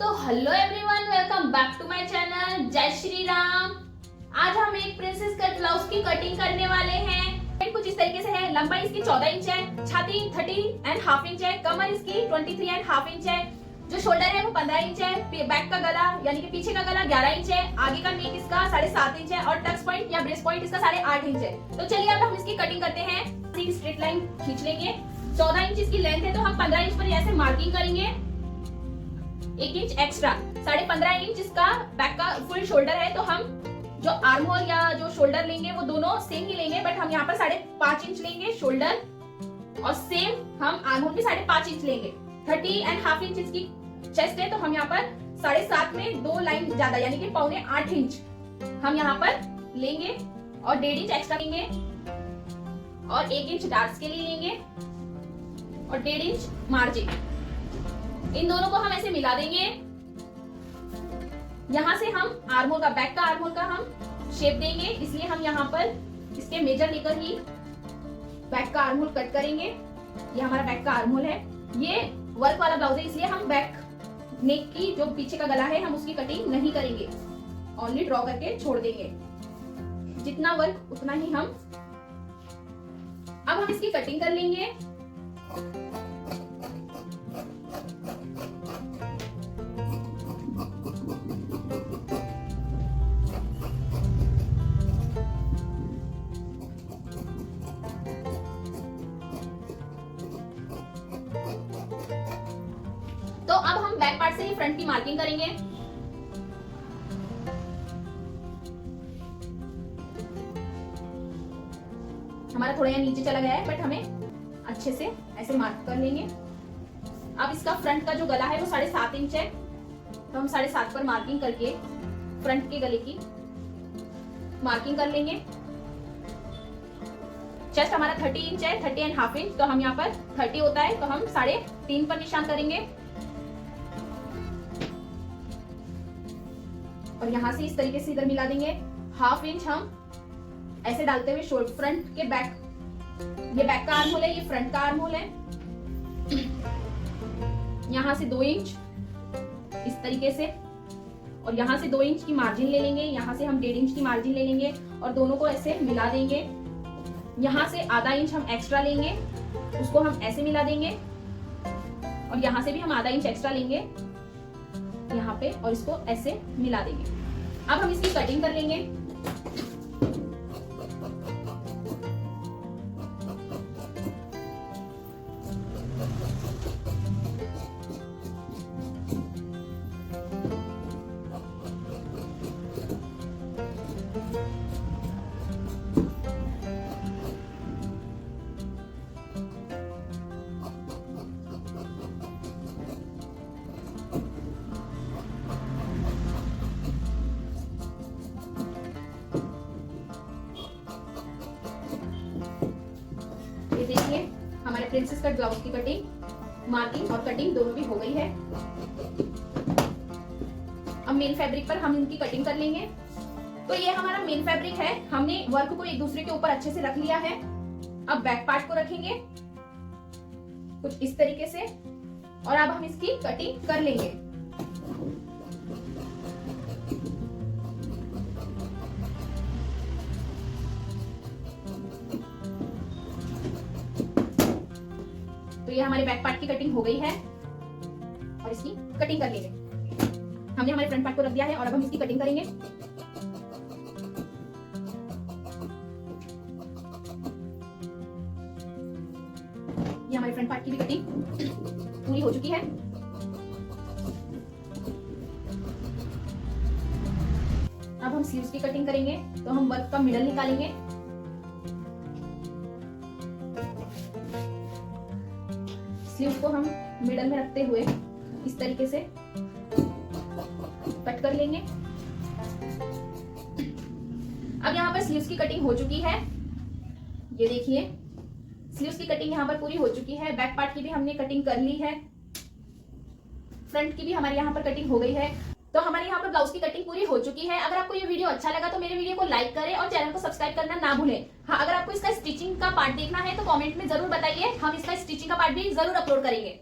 तो hello everyone, welcome back to my channel. जय श्री राम। आज हम एक प्रिंसेस कट ब्लाउज की कटिंग करने वाले हैं। कुछ इस तरीके से है। लंबाई इसकी 14 इंच है, छाती 30.5 इंच है, कमर इसकी 23.5 इंच है, जो शोल्डर है वो 15 इंच है, बैक का गला यानी कि पीछे का गला 11 इंच है, आगे का नेक इसका 7.5 इंच है और टक्स पॉइंट या ब्रेस्ट पॉइंट इसका 8.5 इंच है। तो चलिए अब हम इसकी कटिंग करते हैं। स्ट्रेट लाइन खींच लेंगे। 14 इंच इसकी लेंथ है तो हम 15 इंच पर ऐसे मार्किंग करेंगे। 1 इंच एक्स्ट्रा 15.5 इंच इसका बैक का फुल शोल्डर है, तो हम जो आर्म होल या जो शोल्डर लेंगे वो दोनों सेम ही लेंगे, बट हम यहाँ पर 5.5 इंच लेंगे शोल्डर और सेम हम आर्म होल भी 5.5 इंच लेंगे। 30.5 इंच इसकी चेस्ट है, तो हम यहाँ पर 7.5 में 2 लाइन ज्यादा यानी कि 7.25 इंच हम यहाँ पर लेंगे और 1.5 इंच एक्स्ट्रा लेंगे और 1 इंच डार्क्स के लिए लेंगे और 1.5 इंच मार्जिन। इन दोनों को हम ऐसे मिला देंगे। यहाँ से हम आर्म होल का, बैक का आर्म होल का हम शेप देंगे, इसलिए हम यहाँ पर इसके मेजर लेकर ही बैक का आर्म होल कट करेंगे। ये हमारा बैक का आर्म होल है। ये वर्क वाला ब्लाउज है, इसलिए हम बैक नेक की जो पीछे का गला है हम उसकी कटिंग नहीं करेंगे, ओनली ड्रॉ करके छोड़ देंगे। जितना वर्क उतना ही हम। अब हम इसकी कटिंग कर लेंगे। तो अब हम बैक पार्ट से ही फ्रंट की मार्किंग करेंगे। हमारा थोड़ा यहाँ नीचे चला गया है, बट हमें अच्छे से ऐसे मार्क कर लेंगे। अब इसका फ्रंट का जो गला है वो 7.5 इंच है, तो हम 7.5 पर मार्किंग करके फ्रंट के गले की मार्किंग कर लेंगे। चेस्ट हमारा 30 इंच है, 30.5 इंच, तो हम यहाँ पर 30 होता है, तो हम 3.5 पर निशान करेंगे और यहाँ से इस तरीके से इधर मिला देंगे। 1/2 इंच हम ऐसे डालते हुए शोल्डर फ्रंट के बैक, ये बैक का आर्म होल है, ये फ्रंट का आर्म होल है। यहाँ से 2 इंच इस तरीके से और यहाँ से 2 इंच की मार्जिन ले लेंगे। यहाँ से हम 1.5 इंच की मार्जिन ले लेंगे और दोनों को ऐसे मिला देंगे। यहाँ से ½ इंच हम एक्स्ट्रा लेंगे, उसको हम ऐसे मिला देंगे और यहाँ से भी हम ½ इंच एक्स्ट्रा लेंगे यहाँ पे और इसको ऐसे मिला देंगे। अब हम इसकी कटिंग कर लेंगे। ये देखिए हमारे प्रिंसेस कट ब्लाउज की कटिंग, मार्किंग और कटिंग दोनों भी हो गई है। अब मेन फैब्रिक पर हम इनकी कटिंग कर लेंगे। तो ये हमारा मेन फैब्रिक है, हमने वर्क को एक दूसरे के ऊपर अच्छे से रख लिया है। अब बैक पार्ट को रखेंगे कुछ इस तरीके से और अब हम इसकी कटिंग कर लेंगे। तो ये हमारे बैक पार्ट की कटिंग हो गई है और इसकी कटिंग कर लेंगे। हमने हमारे फ्रंट पार्ट को रख दिया है और अब हम इसकी कटिंग करेंगे। ये हमारे फ्रंट पार्ट की भी कटिंग पूरी हो चुकी है। अब हम स्लीव्स की कटिंग करेंगे, तो हम वर्क का मिडल निकालेंगे। स्लीव्स को हम मिडल में रखते हुए इस तरीके से कट कर लेंगे। अब यहाँ पर स्लीव्स की कटिंग हो चुकी है। ये देखिए स्लीव्स की कटिंग यहाँ पर पूरी हो चुकी है। बैक पार्ट की भी हमने कटिंग कर ली है, फ्रंट की भी हमारे यहाँ पर कटिंग हो गई है। तो हमारे यहाँ पर ब्लाउज की कटिंग पूरी हो चुकी है। अगर आपको ये वीडियो अच्छा लगा तो मेरे वीडियो को लाइक करें और चैनल को सब्सक्राइब करना ना भूलें। हाँ, अगर आपको इसका स्टिचिंग का पार्ट देखना है तो कमेंट में जरूर बताइए, हम इसका स्टिचिंग का पार्ट भी जरूर अपलोड करेंगे।